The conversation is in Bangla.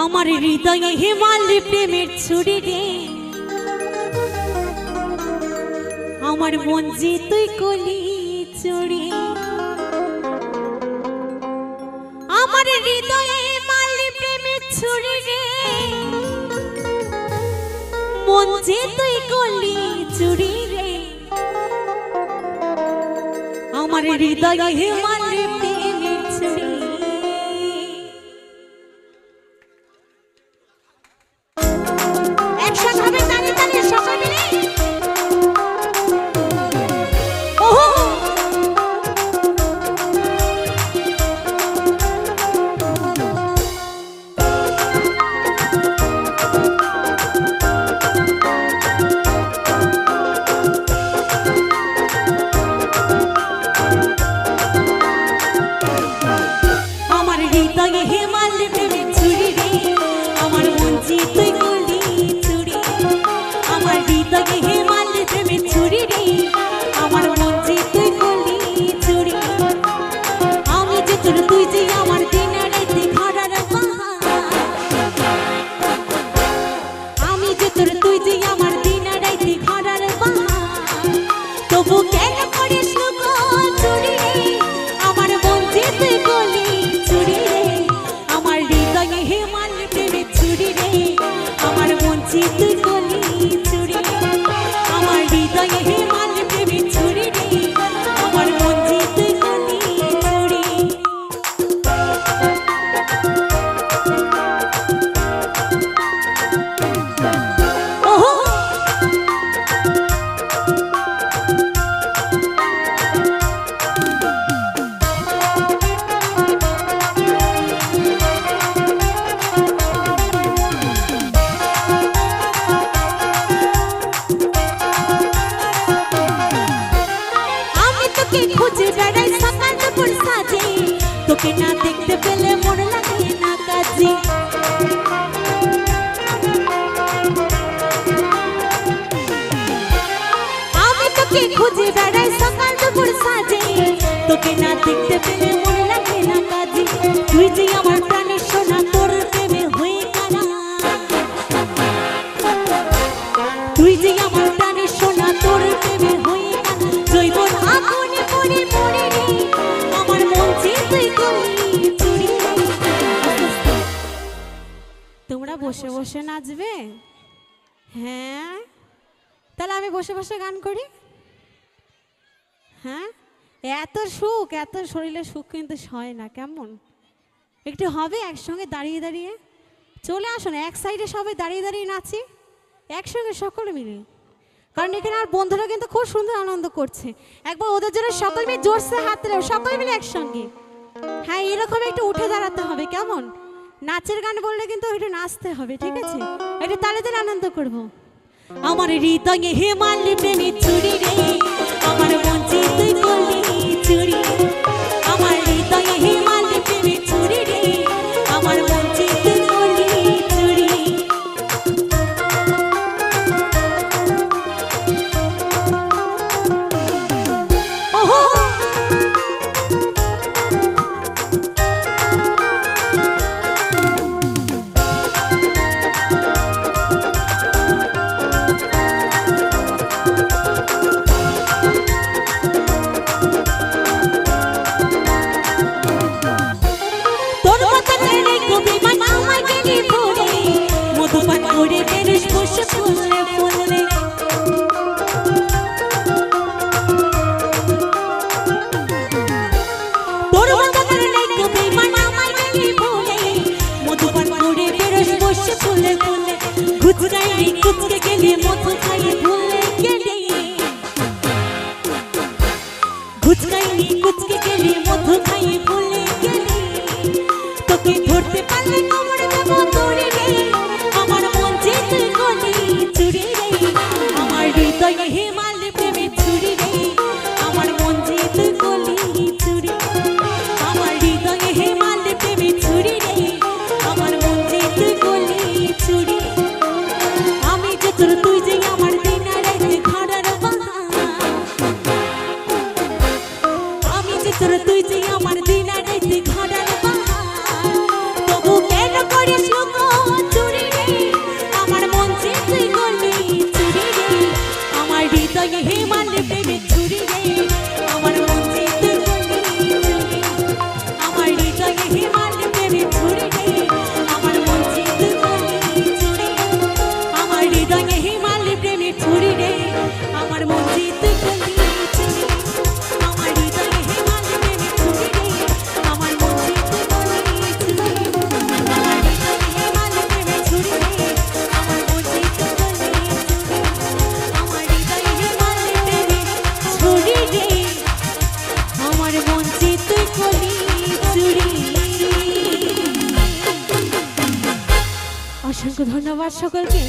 আমার হৃদয়ে হিমালয় প্রেমের ছুরি রে, আমার মন যে তুই কলি চুরি। আমার হৃদয়ে হিমালয় প্রেমের ছুরি রে, মন যে তুই কলি চুরি রে। আমার হৃদয়ে হিমালয় প্রেমের ছুরি। তোকে না দেখতে পেলে মন লাগে না কাজে। আমি তোকে খুঁজে বেড়াই সকাল দুপুর সাজে, তোকে না দেখতে পেলে মন লাগে না কাজে। তুই যে আমার প্রাণের সোনা, তোর প্রেমে হয়ে কানা। তুই যে আমার প্রাণের সোনা, তোর প্রেমে হয়ে কানা। জৈবন আগুনে পড়ে পড়ে রে, আমার মন যে তুই কলি চুরি। তোমরা বসে বসে নাচবে? হ্যাঁ, তাহলে আমি বসে বসে গান করি। হ্যাঁ, এত সুখ, এত শরীরে সুখ কিন্তু হয় না। কেমন একটু হবে একসঙ্গে দাঁড়িয়ে দাঁড়িয়ে? চলে আসুন, এক সাইডে সবাই দাঁড়িয়ে দাঁড়িয়ে নাচি একসঙ্গে সকলে মিলে। কারণ এখানে আর বন্ধুরা কিন্তু খুব সুন্দর আনন্দ করছে। একবার ওদের জন্য সকল মিলে জোরসে হাত তুলে সকলে মিলে একসঙ্গে। হ্যাঁ, এরকম একটু উঠে দাঁড়াতে হবে। কেমন নাচের গান বললে কিন্তু একটু নাচতে হবে, ঠিক আছে? একটু তালে তালে আনন্দ করব। আমার হৃদয়ে হিমালয় প্রেমের ছুরি রে, আমার মন যে তুই করলি চুরি। আমার হৃদয়ে হিমালয় প্রেমের ছুরি রে, আমার মন যে তুই করলি চুরি। তোকে ধরতে পারলে কোমরে দেব তোরে রে, আমার মন যে তুই কলি চুরি রে। আমার হৃদয়ে হিমালয় প্রেমের ছুরি রে, আমার মন যে তুই কলি চুরি। আমার হৃদয়ে হিমালয় প্রেমের ছুরি রে, আমার মন যে তুই কলি চুরি। আমি যে তোর, তুই যে আমার দিন রাতে ঘাড়ার বাহা। আমি যে তোর, তুই যে আমার দিন রাতে ঘাড়ার বাহা। তবু কেন করিস লোক অসংখ্য ধন্যবাদ সকলকে।